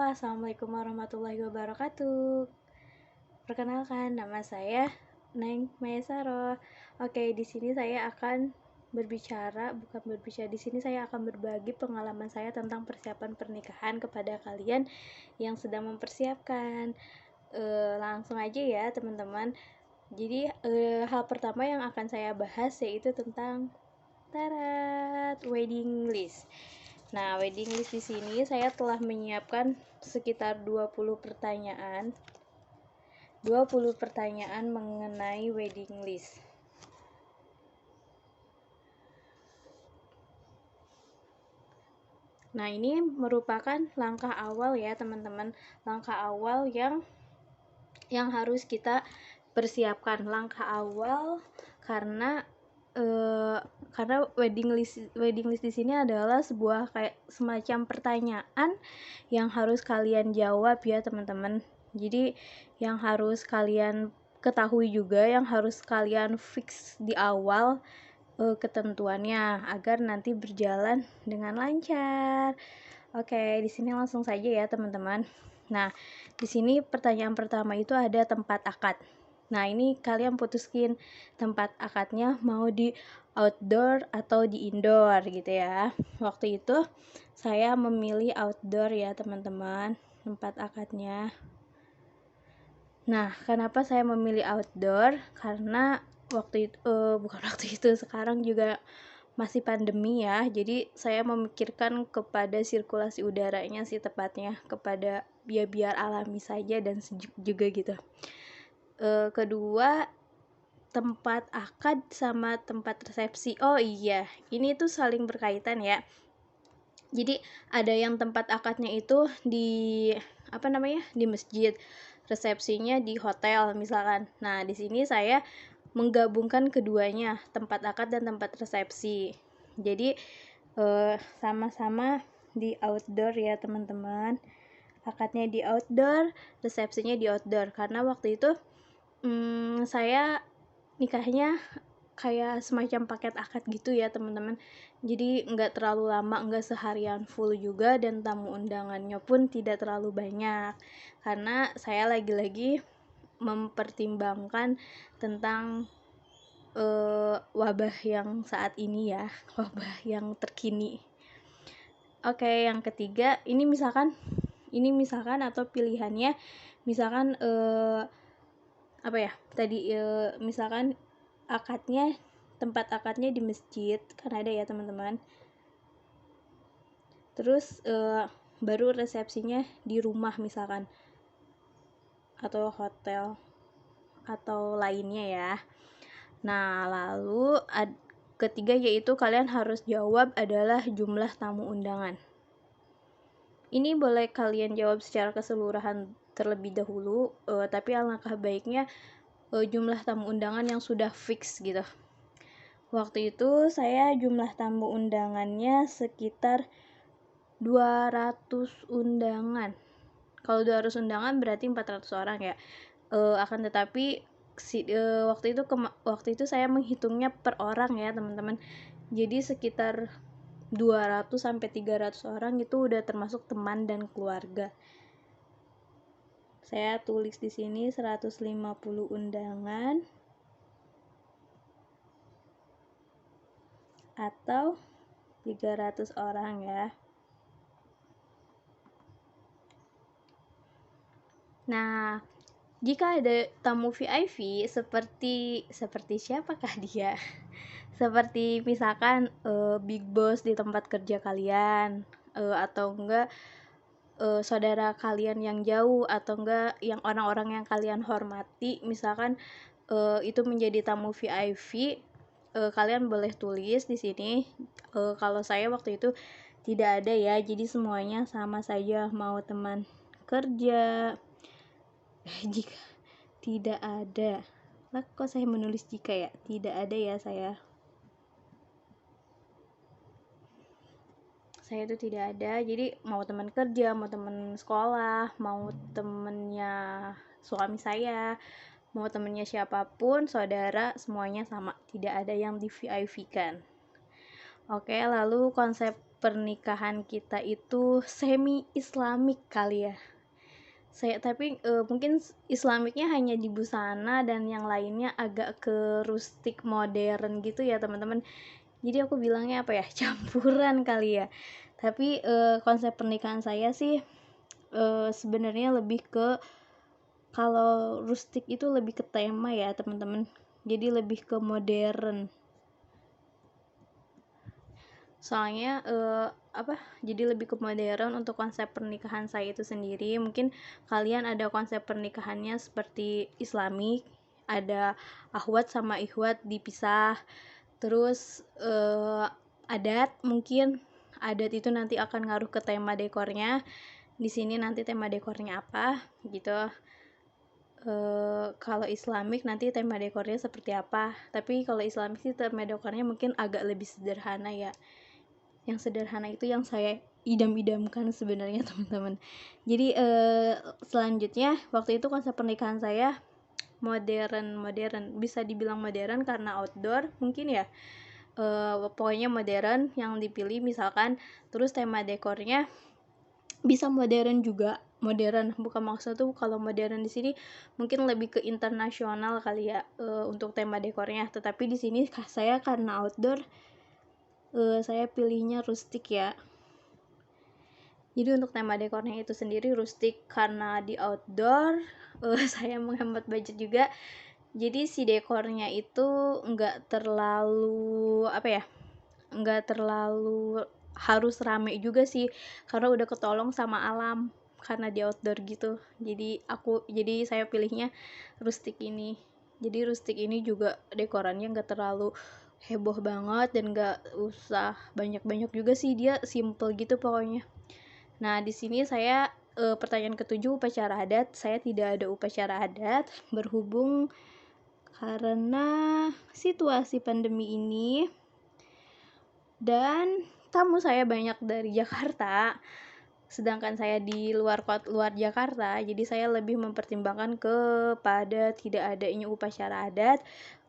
Halo, assalamualaikum warahmatullahi wabarakatuh. Perkenalkan, nama saya Neng Maesaro. Oke, di sini saya akan di sini saya akan berbagi pengalaman saya tentang persiapan pernikahan kepada kalian yang sedang mempersiapkan. Langsung aja ya, teman-teman. Jadi, hal pertama yang akan saya bahas yaitu tentang wedding list. Nah, wedding list di sini saya telah menyiapkan sekitar 20 pertanyaan mengenai wedding list. Nah, ini merupakan langkah awal ya, teman-teman. Langkah awal yang harus kita persiapkan. Langkah awal karena wedding list di sini adalah sebuah kayak semacam pertanyaan yang harus kalian jawab ya, teman-teman. Jadi yang harus kalian ketahui juga, yang harus kalian fix di awal ketentuannya agar nanti berjalan dengan lancar. Oke, di sini langsung saja ya, teman-teman. Nah, di sini pertanyaan pertama itu ada tempat akad. Nah, ini kalian putuskin tempat akadnya mau di outdoor atau di indoor gitu ya. Waktu itu saya memilih outdoor ya, teman-teman, tempat akadnya. Nah, kenapa saya memilih outdoor? Karena sekarang juga masih pandemi ya. Jadi saya memikirkan kepada sirkulasi udaranya sih, tepatnya kepada biar alami saja dan sejuk juga gitu. Kedua, tempat akad sama tempat resepsi. Oh iya, ini tuh saling berkaitan ya. Jadi ada yang tempat akadnya itu di di masjid, resepsinya di hotel misalkan. Nah, di sini saya menggabungkan keduanya, tempat akad dan tempat resepsi. Jadi sama-sama di outdoor ya, teman-teman. Akadnya di outdoor, resepsinya di outdoor. Karena waktu itu saya nikahnya kayak semacam paket akad gitu ya, teman-teman. Jadi nggak terlalu lama, nggak seharian full juga, dan tamu undangannya pun tidak terlalu banyak. Karena saya lagi-lagi mempertimbangkan tentang wabah yang saat ini ya, wabah yang terkini. Oke, yang ketiga, ini misalkan atau pilihannya misalkan misalkan tempat akadnya di masjid, kan ada ya, teman-teman. Terus baru resepsinya di rumah misalkan, atau hotel atau lainnya ya. Nah, lalu ketiga yaitu kalian harus jawab adalah jumlah tamu undangan. Ini boleh kalian jawab secara keseluruhan terlebih dahulu, tapi alangkah baiknya jumlah tamu undangan yang sudah fix gitu. Waktu itu saya jumlah tamu undangannya sekitar 200 undangan. Kalau 200 undangan berarti 400 orang ya. Akan tetapi waktu itu saya menghitungnya per orang ya, teman-teman. Jadi sekitar 200 sampai 300 orang itu udah termasuk teman dan keluarga. Saya tulis di sini 150 undangan atau 300 orang ya. Nah, jika ada tamu VIP seperti siapakah dia? Seperti misalkan big boss di tempat kerja kalian, atau enggak saudara kalian yang jauh, atau enggak yang orang-orang yang kalian hormati, misalkan itu menjadi tamu VIP, kalian boleh tulis di sini. Kalau saya waktu itu tidak ada ya, jadi semuanya sama saja, mau teman kerja. Jika tidak ada, lah kok saya menulis jika ya, tidak ada ya, saya itu tidak ada. Jadi mau teman kerja, mau teman sekolah, mau temennya suami saya, mau temennya siapapun, saudara, semuanya sama, tidak ada yang di VIP kan. Oke, lalu konsep pernikahan kita itu semi islamik kali ya. Tapi mungkin islamiknya hanya di busana dan yang lainnya agak ke rustik modern gitu ya teman-teman. Jadi aku bilangnya apa ya, campuran kali ya. Tapi konsep pernikahan saya sih sebenarnya lebih ke, kalau rustik itu lebih ke tema ya teman-teman, jadi lebih ke modern. Soalnya jadi lebih ke modern untuk konsep pernikahan saya itu sendiri. Mungkin kalian ada konsep pernikahannya seperti islamik, ada akhwat sama ikhwat dipisah, terus adat, mungkin adat itu nanti akan ngaruh ke tema dekornya. Di sini nanti tema dekornya apa gitu. Kalau islamik nanti tema dekornya seperti apa. Tapi kalau islamik sih tema dekornya mungkin agak lebih sederhana ya. Yang sederhana itu yang saya idam-idamkan sebenarnya teman-teman. Jadi selanjutnya waktu itu konsep pernikahan saya modern, bisa dibilang modern karena outdoor mungkin ya. Pokoknya modern yang dipilih misalkan. Terus tema dekornya bisa modern juga. Modern bukan maksud tuh kalau modern di sini mungkin lebih ke internasional kali ya untuk tema dekornya. Tetapi di sini saya karena outdoor, saya pilihnya rustik ya. Jadi untuk tema dekornya itu sendiri rustik karena di outdoor. Saya menghemat budget juga. Jadi si dekornya itu nggak terlalu harus rame juga sih, karena udah ketolong sama alam karena di outdoor gitu. Jadi saya pilihnya rustik ini. Jadi rustik ini juga dekorannya nggak terlalu heboh banget dan nggak usah banyak-banyak juga sih, dia simple gitu pokoknya. Nah di sini saya pertanyaan ketujuh, upacara adat. Saya tidak ada upacara adat berhubung karena situasi pandemi ini dan tamu saya banyak dari Jakarta, sedangkan saya di luar Jakarta. Jadi saya lebih mempertimbangkan kepada tidak adanya upacara adat,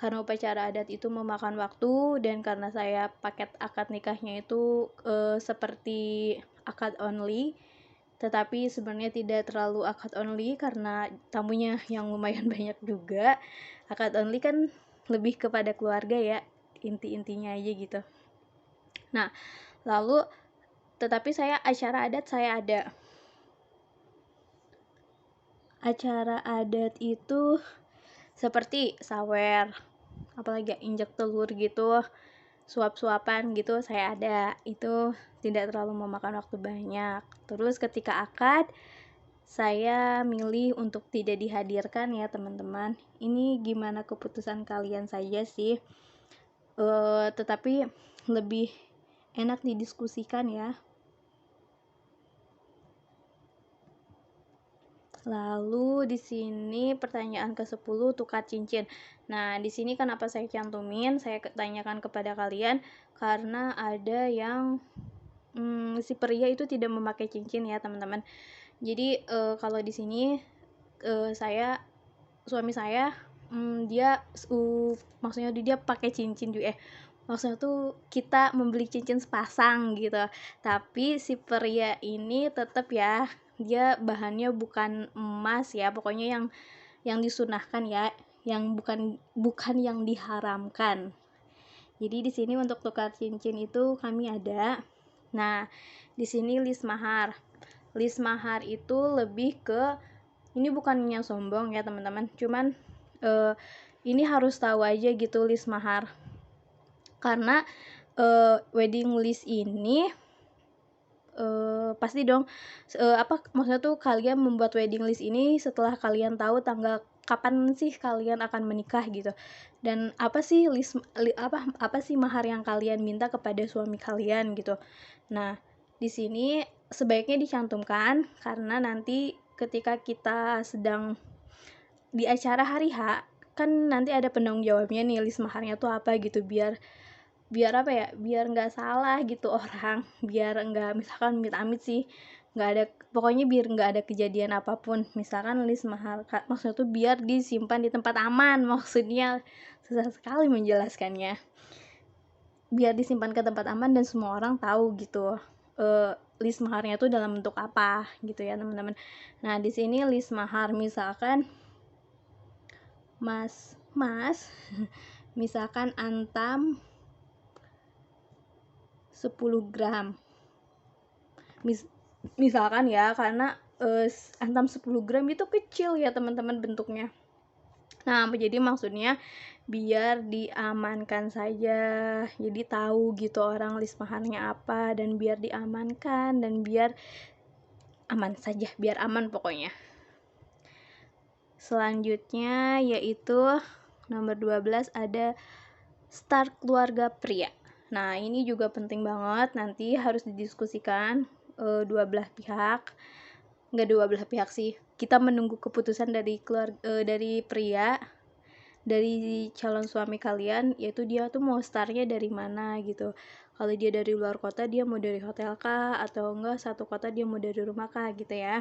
karena upacara adat itu memakan waktu, dan karena saya paket akad nikahnya itu seperti akad only, tetapi sebenarnya tidak terlalu akad only karena tamunya yang lumayan banyak juga. Akad only kan lebih kepada keluarga ya, inti-intinya aja gitu. Nah, lalu tetapi saya acara adat saya ada. Acara adat itu seperti sawer, apalagi injek telur gitu, suap-suapan gitu saya ada. Itu tidak terlalu memakan waktu banyak. Terus ketika akad saya milih untuk tidak dihadirkan ya teman-teman. Ini gimana keputusan kalian saja sih. Tetapi lebih enak didiskusikan ya. Lalu di sini pertanyaan ke-10, tukar cincin. Nah, di sini kenapa saya cantumin, saya tanyakan kepada kalian karena ada yang si pria itu tidak memakai cincin ya, teman-teman. Jadi kalau di sini suami saya dia maksudnya dia pakai cincin juga maksudnya tuh kita membeli cincin sepasang gitu, tapi si pria ini tetap ya, dia bahannya bukan emas ya, pokoknya yang disunahkan ya, yang bukan yang diharamkan. Jadi di sini untuk tukar cincin itu kami ada. Nah, di sini list mahar. List mahar itu lebih ke, ini bukannya sombong ya teman-teman, cuman ini harus tahu aja gitu list mahar. Karena wedding list ini pasti dong maksudnya tuh kalian membuat wedding list ini setelah kalian tahu tanggal kapan sih kalian akan menikah gitu, dan apa sih mahar yang kalian minta kepada suami kalian gitu. Nah di sini sebaiknya dicantumkan, karena nanti ketika kita sedang di acara hari H kan nanti ada penanggung jawabnya nih, list maharnya tuh apa gitu, biar apa ya, biar nggak salah gitu orang, biar nggak, misalkan amit-amit sih nggak ada, pokoknya biar nggak ada kejadian apapun. Misalkan list mahar maksudnya tuh biar disimpan di tempat aman, maksudnya susah sekali menjelaskannya. biar disimpan ke tempat aman dan semua orang tahu gitu list maharnya tuh dalam bentuk apa gitu ya teman-teman. Nah di sini list mahar misalkan mas misalkan Antam 10 gram misalkan ya, karena Antam 10 gram itu kecil ya teman-teman bentuknya. Nah jadi maksudnya biar diamankan saja, jadi tahu gitu orang list maharnya apa, dan biar diamankan dan biar aman saja, biar aman pokoknya. Selanjutnya yaitu nomor 12 ada start keluarga pria. Nah ini juga penting banget, nanti harus didiskusikan dua belah pihak, nggak dua belah pihak sih, kita menunggu keputusan dari dari pria, dari calon suami kalian, yaitu dia tuh mau startnya dari mana gitu. Kalau dia dari luar kota, dia mau dari hotel kah, atau enggak satu kota dia mau dari rumah kah gitu ya.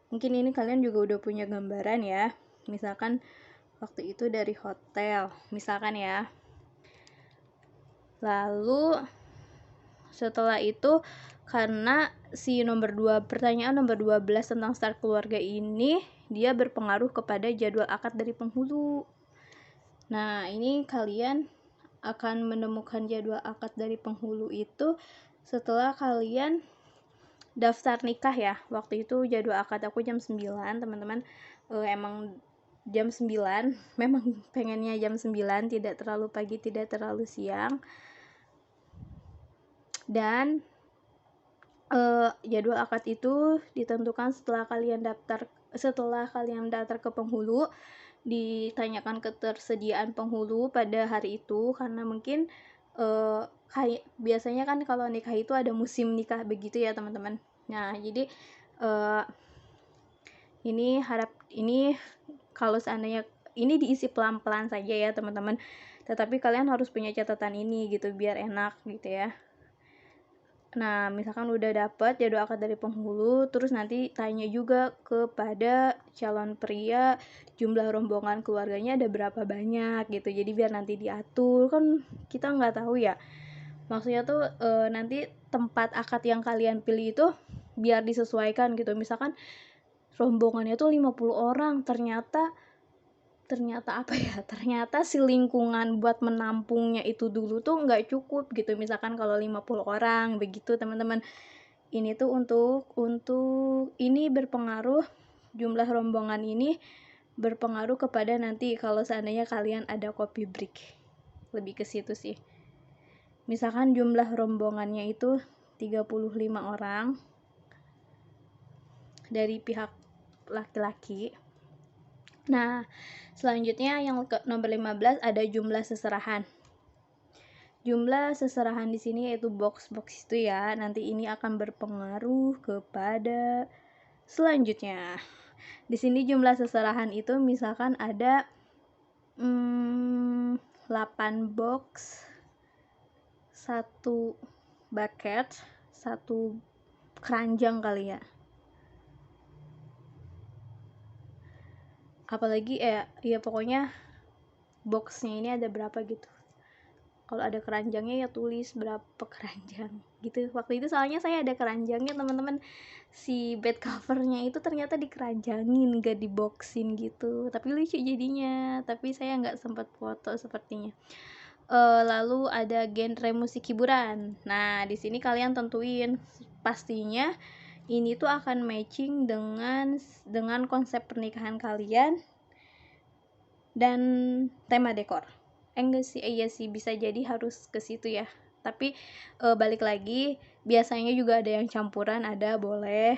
Mungkin ini kalian juga udah punya gambaran ya, misalkan waktu itu dari hotel misalkan ya. Lalu setelah itu, karena si pertanyaan nomor 12 tentang start keluarga ini, dia berpengaruh kepada jadwal akad dari penghulu. Nah ini kalian akan menemukan jadwal akad dari penghulu itu setelah kalian daftar nikah ya. Waktu itu jadwal akad aku jam 9 teman-teman, emang jam 9, memang pengennya jam 9, tidak terlalu pagi tidak terlalu siang. Dan jadwal akad itu ditentukan setelah kalian daftar ke penghulu, ditanyakan ketersediaan penghulu pada hari itu, karena mungkin biasanya kan kalau nikah itu ada musim nikah begitu ya teman-teman. Nah jadi ini kalau seandainya ini diisi pelan-pelan saja ya teman-teman, tetapi kalian harus punya catatan ini gitu biar enak gitu ya. Nah misalkan udah dapet jadwal akad dari penghulu, terus nanti tanya juga kepada calon pria jumlah rombongan keluarganya ada berapa banyak gitu, jadi biar nanti diatur, kan kita nggak tahu ya, maksudnya tuh nanti tempat akad yang kalian pilih itu biar disesuaikan gitu. Misalkan rombongannya tuh 50 orang, ternyata apa ya, ternyata si lingkungan buat menampungnya itu dulu tuh nggak cukup gitu. Misalkan kalau 50 orang begitu teman-teman, ini tuh untuk ini berpengaruh, jumlah rombongan ini berpengaruh kepada nanti kalau seandainya kalian ada coffee break, lebih ke situ sih. Misalkan jumlah rombongannya itu 35 orang dari pihak laki-laki. Nah, selanjutnya yang nomor 15 ada jumlah seserahan. Jumlah seserahan di sini yaitu box-box itu ya. Nanti ini akan berpengaruh kepada selanjutnya. Di sini jumlah seserahan itu misalkan ada 8 box, 1 bucket, 1 keranjang kali ya. Apalagi ya pokoknya boxnya ini ada berapa gitu. Kalau ada keranjangnya ya tulis berapa keranjang gitu. Waktu itu soalnya saya ada keranjangnya teman-teman, si bed covernya itu ternyata dikeranjangin, gak diboxin gitu, tapi lucu jadinya, tapi saya nggak sempat foto sepertinya. Lalu ada genre musik hiburan. Nah di sini kalian tentuin pastinya ini tuh akan matching dengan konsep pernikahan kalian dan tema dekor. Enggak sih, iya sih, bisa jadi harus ke situ ya. Tapi balik lagi, biasanya juga ada yang campuran, ada boleh.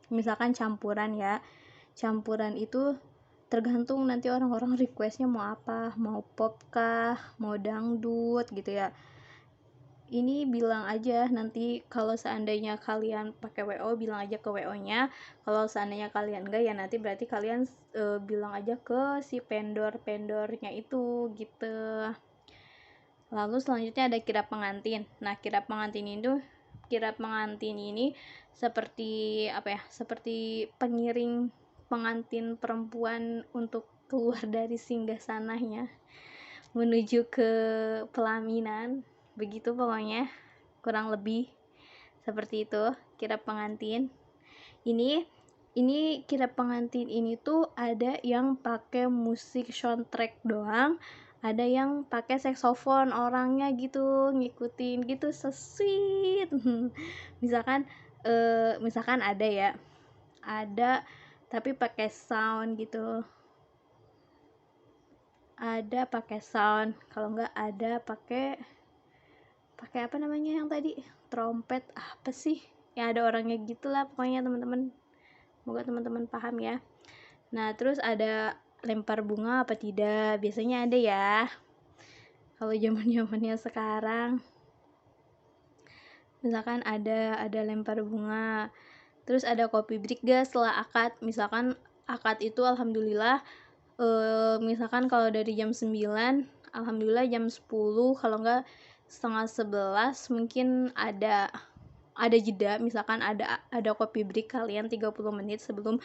Misalkan campuran ya. Campuran itu tergantung nanti orang-orang requestnya mau apa, mau pop kah, mau dangdut gitu ya. Ini bilang aja nanti kalau seandainya kalian pakai WO, bilang aja ke WO-nya. Kalau seandainya kalian enggak ya nanti berarti kalian bilang aja ke si vendor-vendornya itu gitu. Lalu selanjutnya ada kirap pengantin. Nah, kirap pengantin ini seperti apa ya? Seperti pengiring pengantin perempuan untuk keluar dari singgasananya menuju ke pelaminan. begitu pokoknya, kurang lebih seperti itu kirap pengantin. Ini kirap pengantin ini tuh ada yang pakai musik soundtrack doang, ada yang pakai saksofon orangnya gitu ngikutin gitu, so sweet. Misalkan ada tapi pakai sound gitu, ada pakai sound, kalau nggak ada pakai apa namanya yang tadi, trompet apa sih ya, ada orangnya gitulah pokoknya teman-teman, semoga teman-teman paham ya. Nah terus ada lempar bunga apa tidak, biasanya ada ya kalau zamannya sekarang, misalkan ada lempar bunga. Terus ada kopi break gak setelah akad, misalkan akad itu alhamdulillah misalkan kalau dari jam 9 alhamdulillah jam 10, kalau enggak setengah 11 mungkin ada jeda, misalkan ada kopi break kalian 30 menit sebelum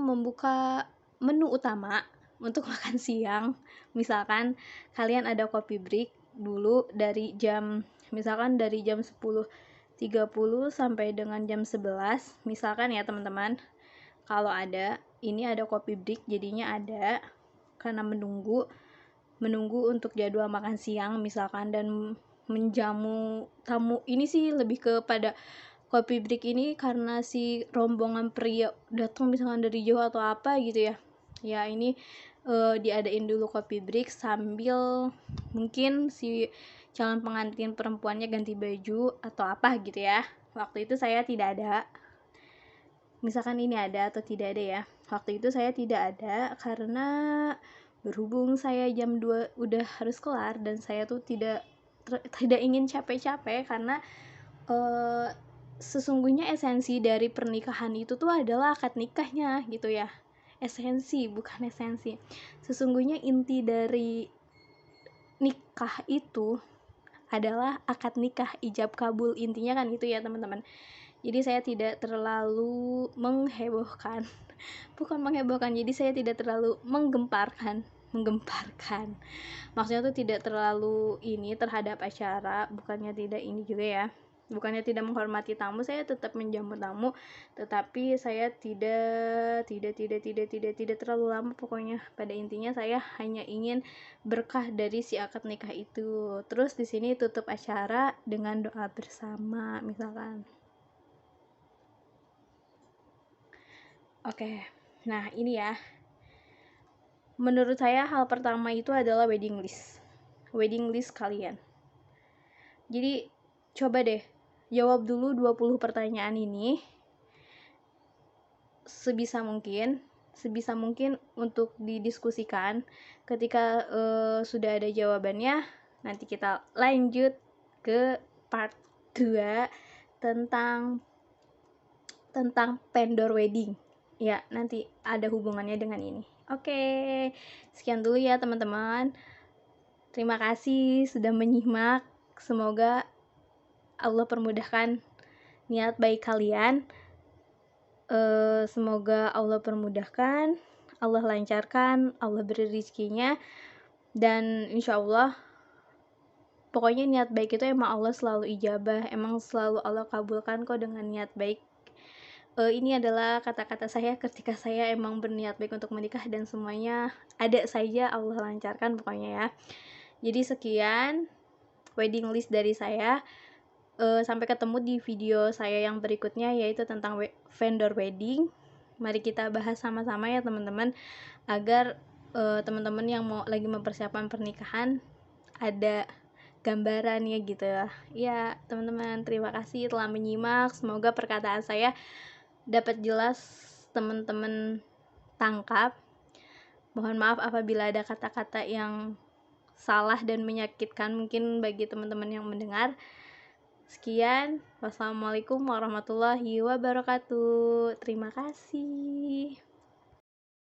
membuka menu utama untuk makan siang. Misalkan kalian ada kopi break dulu dari jam 10:30 sampai dengan jam 11 misalkan ya teman-teman. Kalau ini ada kopi break, jadinya ada karena menunggu untuk jadwal makan siang misalkan, dan menjamu tamu. Ini sih lebih kepada kopi break ini karena si rombongan pria datang misalkan dari jauh atau apa gitu ya ini diadain dulu kopi break sambil mungkin si calon pengantin perempuannya ganti baju atau apa gitu ya. Waktu itu saya tidak ada, misalkan ini ada atau tidak ada ya, waktu itu saya tidak ada karena berhubung saya jam 2 udah harus kelar, dan saya tuh tidak ingin capek-capek karena sesungguhnya esensi dari pernikahan itu tuh adalah akad nikahnya gitu ya. Sesungguhnya inti dari nikah itu adalah akad nikah, ijab kabul, intinya kan gitu ya teman-teman. Jadi saya tidak terlalu menggemparkan, jadi saya tidak terlalu menggemparkan, maksudnya tuh tidak terlalu ini terhadap acara, bukannya tidak ini juga ya, bukannya tidak menghormati tamu, saya tetap menjamu tamu, tetapi saya tidak terlalu lama. Pokoknya pada intinya saya hanya ingin berkah dari si akad nikah itu. Terus di sini tutup acara dengan doa bersama misalkan. Oke, nah ini ya, menurut saya hal pertama itu adalah wedding list kalian. Jadi coba deh jawab dulu 20 pertanyaan ini sebisa mungkin untuk didiskusikan. Ketika sudah ada jawabannya, nanti kita lanjut ke part 2 tentang vendor wedding ya, nanti ada hubungannya dengan ini. Oke, sekian dulu ya teman-teman, terima kasih sudah menyimak. Semoga Allah permudahkan niat baik kalian, semoga Allah permudahkan, Allah lancarkan, Allah beri rezekinya, dan insya Allah pokoknya niat baik itu emang Allah selalu ijabah, emang selalu Allah kabulkan kok dengan niat baik. Ini adalah kata-kata saya ketika saya emang berniat baik untuk menikah, dan semuanya ada saja Allah lancarkan pokoknya ya. Jadi sekian wedding list dari saya. Sampai ketemu di video saya yang berikutnya, yaitu tentang vendor wedding. Mari kita bahas sama-sama ya teman-teman, agar teman-teman yang mau lagi mempersiapkan pernikahan ada gambaran ya gitu ya teman-teman. Terima kasih telah menyimak, semoga perkataan saya dapat jelas teman-teman tangkap. Mohon maaf apabila ada kata-kata yang salah dan menyakitkan mungkin bagi teman-teman yang mendengar. Sekian, wassalamualaikum warahmatullahi wabarakatuh. Terima kasih.